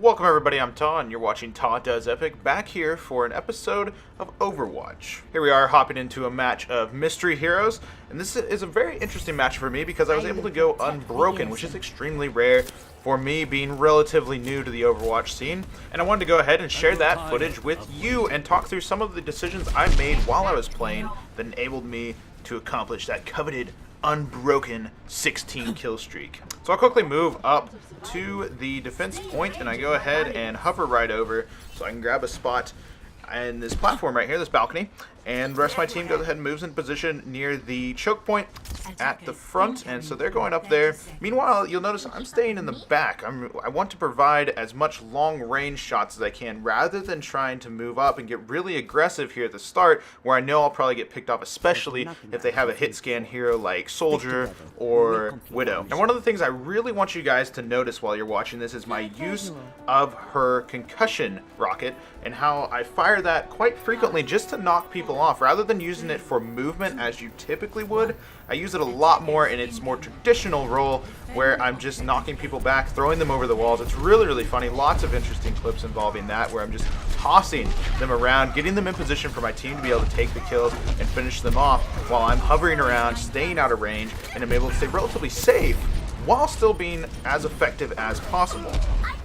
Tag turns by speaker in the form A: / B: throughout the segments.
A: Welcome everybody, I'm TAW, and you're watching TAW Does Epic, back here for an episode of Overwatch. Here we are hopping into a match of Mystery Heroes, and this is a very interesting match for me because I was able to go unbroken, which is extremely rare for me being relatively new to the Overwatch scene. And I wanted to go ahead and share that footage with you and talk through some of the decisions I made while I was playing that enabled me to accomplish that coveted unbroken 16 kill streak. So I'll quickly move up to the defense point and I go ahead and hover right over so I can grab a spot and this platform right here, this balcony, and the rest of my team goes ahead and moves in position near the choke point at the front, and so they're going up there. Meanwhile, you'll notice I'm staying in the back. I want to provide as much long-range shots as I can rather than trying to move up and get really aggressive here at the start where I know I'll probably get picked off, especially if they have a hit scan hero like Soldier or Widow. And one of the things I really want you guys to notice while you're watching this is my use of her concussion rocket and how I fire that quite frequently just to knock people off. Rather than using it for movement as you typically would, I use it a lot more in its more traditional role where I'm just knocking people back, throwing them over the walls. It's really funny. Lots of interesting clips involving that where I'm just tossing them around, getting them in position for my team to be able to take the kills and finish them off while I'm hovering around, staying out of range, and I'm able to stay relatively safe while still being as effective as possible.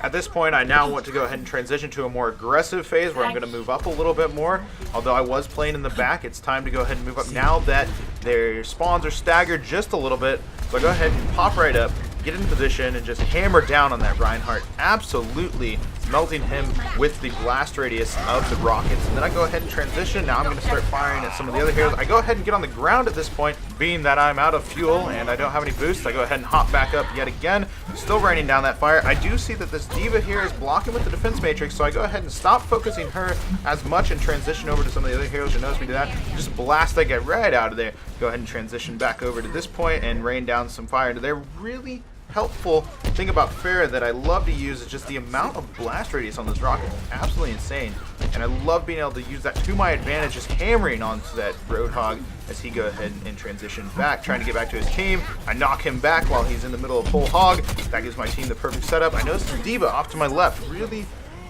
A: At this point, I now want to go ahead and transition to a more aggressive phase where I'm going to move up a little bit more. Although I was playing in the back, it's time to go ahead and move up now that their spawns are staggered just a little bit. So I go ahead and pop right up, get in position, and just hammer down on that Reinhardt, absolutely melting him with the blast radius of the rockets. And then I go ahead and transition. Now I'm going to start firing at some of the other heroes. I go ahead and get on the ground at this point, being that I'm out of fuel and I don't have any boosts. I go ahead and hop back up yet again, still raining down that fire. I do see that this diva here is blocking with the defense matrix, so I go ahead and stop focusing her as much and transition over to some of the other heroes. You'll notice me do that. Just blast that guy right out of there. Go ahead and transition back over to this point and rain down some fire into there. Really helpful thing about Pharah that I love to use is just the amount of blast radius on this rocket. Absolutely insane. And I love being able to use that to my advantage, just hammering onto that Roadhog as he go ahead and transition back, trying to get back to his team. I knock him back while he's in the middle of whole hog. That gives my team the perfect setup. I notice the diva off to my left, really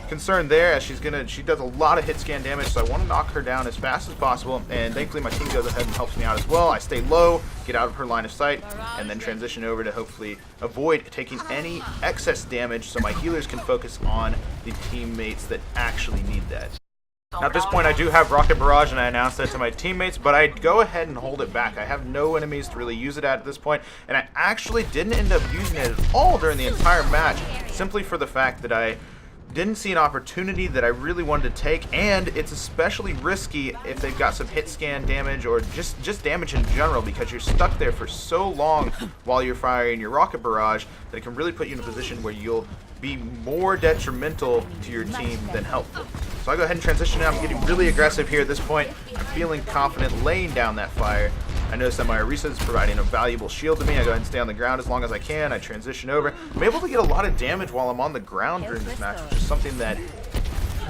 A: concerned there as she does a lot of hit scan damage, so I want to knock her down as fast as possible, and thankfully my team goes ahead and helps me out as well. I stay low, get out of her line of sight, and then transition over to hopefully avoid taking any excess damage so my healers can focus on the teammates that actually need that. Now at this point I do have Rocket Barrage and I announced that to my teammates, but I go ahead and hold it back. I have no enemies to really use it at this point, and I actually didn't end up using it at all during the entire match, simply for the fact that I didn't see an opportunity that I really wanted to take, and it's especially risky if they've got some hit scan damage or just damage in general, because you're stuck there for so long while you're firing your rocket barrage that it can really put you in a position where you'll be more detrimental to your team than helpful. So I go ahead and transition now. I'm getting really aggressive here at this point. I'm feeling confident laying down that fire. I notice that my Orisa is providing a valuable shield to me. I go ahead and stay on the ground as long as I can. I transition over. I'm able to get a lot of damage while I'm on the ground during this match, which is something that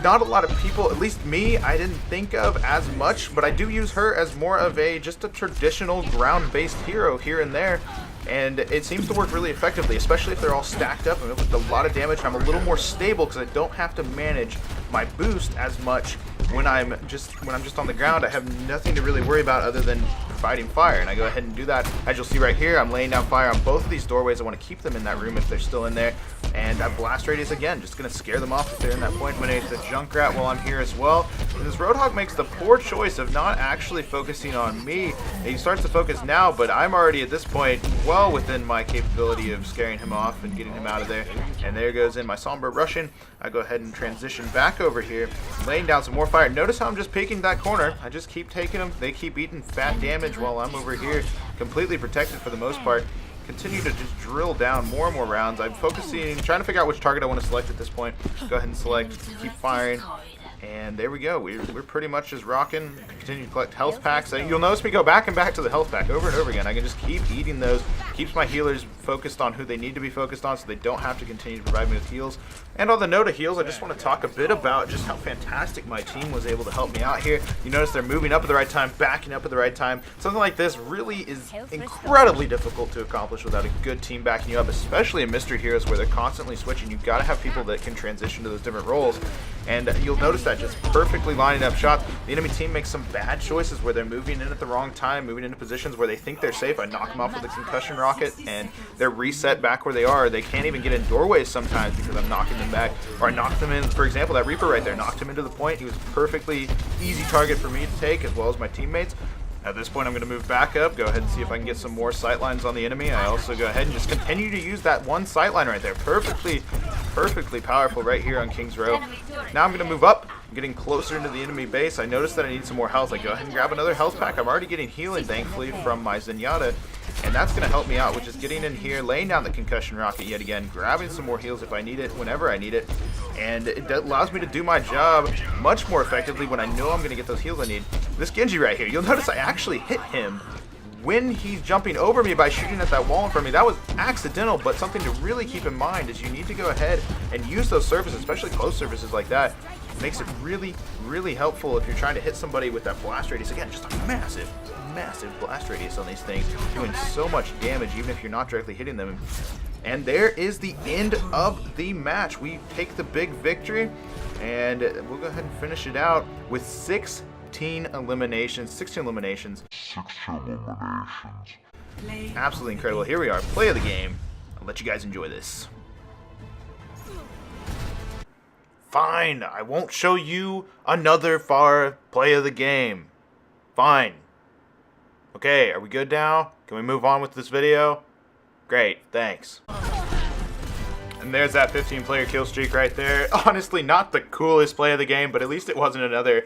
A: not a lot of people, at least me, I didn't think of as much, but I do use her as more of just a traditional ground-based hero here and there. And it seems to work really effectively, especially if they're all stacked up. I'm able to do a lot of damage. I'm a little more stable because I don't have to manage my boost as much when I'm just on the ground. I have nothing to really worry about other than providing fire, and I go ahead and do that. As you'll see right here, I'm laying down fire on both of these doorways. I want to keep them in that room if they're still in there. And that blast radius again, just going to scare them off if they're in that point. I'm going to hit the Junkrat while I'm here as well. And this Roadhog makes the poor choice of not actually focusing on me. He starts to focus now, but I'm already at this point well within my capability of scaring him off and getting him out of there. And there goes in my Sombra Russian. I go ahead and transition back over here, laying down some more fire. Notice how I'm just peeking that corner. I just keep taking them. They keep eating fat damage while I'm over here, completely protected for the most part. Continue to just drill down more and more rounds. I'm focusing, trying to figure out which target I want to select at this point. Go ahead and select, keep firing. And there we go. We're pretty much just rocking. Continue to collect health packs. You'll notice me go back and back to the health pack over and over again. I can just keep eating those keeps my healers focused on who they need to be focused on so they don't have to continue to provide me with heals. And on the note of heals, I just want to talk a bit about just how fantastic my team was able to help me out here. You notice they're moving up at the right time, backing up at the right time. Something like this really is incredibly difficult to accomplish without a good team backing you up, especially in Mystery Heroes where they're constantly switching. You've got to have people that can transition to those different roles. And you'll notice that just perfectly lining up shots. The enemy team makes some bad choices where they're moving in at the wrong time, moving into positions where they think they're safe. I knock them off with a concussion rocket and they're reset back where they are. They can't even get in doorways sometimes because I'm knocking them back. Or I knocked them in, for example, that Reaper right there, knocked him into the point. He was a perfectly easy target for me to take as well as my teammates. At this point, I'm going to move back up, go ahead and see if I can get some more sightlines on the enemy. I also go ahead and just continue to use that one sightline right there. Perfectly powerful right here on King's Row. Now I'm going to move up. I'm getting closer into the enemy base. I noticed that I need some more health. I go ahead and grab another health pack. I'm already getting healing, thankfully, from my Zenyatta. And that's going to help me out, which is getting in here, laying down the concussion rocket yet again, grabbing some more heals if I need it, whenever I need it. And it allows me to do my job much more effectively when I know I'm going to get those heals I need. This Genji right here, you'll notice I actually hit him when he's jumping over me by shooting at that wall in front of me. That was accidental, but something to really keep in mind is you need to go ahead and use those surfaces, especially close surfaces like that. It makes it really helpful if you're trying to hit somebody with that blast radius. Again, just a massive blast radius on these things, doing so much damage even if you're not directly hitting them. And there is the end of the match. We take the big victory, and we'll go ahead and finish it out with 16 eliminations. Absolutely incredible. Here we are, play of the game. I'll let you guys enjoy this. Fine, I won't show you another far play of the game. Fine. Okay, are we good now? Can we move on with this video? Great, thanks. And there's that 15-player kill streak right there. Honestly, not the coolest play of the game, but at least it wasn't another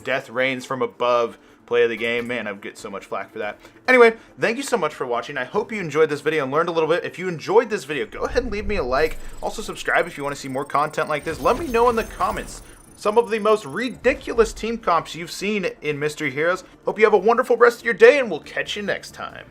A: death reigns from above play of the game. Man, I get so much flack for that. Anyway, thank you so much for watching. I hope you enjoyed this video and learned a little bit. If you enjoyed this video, go ahead and leave me a like. Also, subscribe if you want to see more content like this. Let me know in the comments some of the most ridiculous team comps you've seen in Mystery Heroes. Hope you have a wonderful rest of your day, and we'll catch you next time.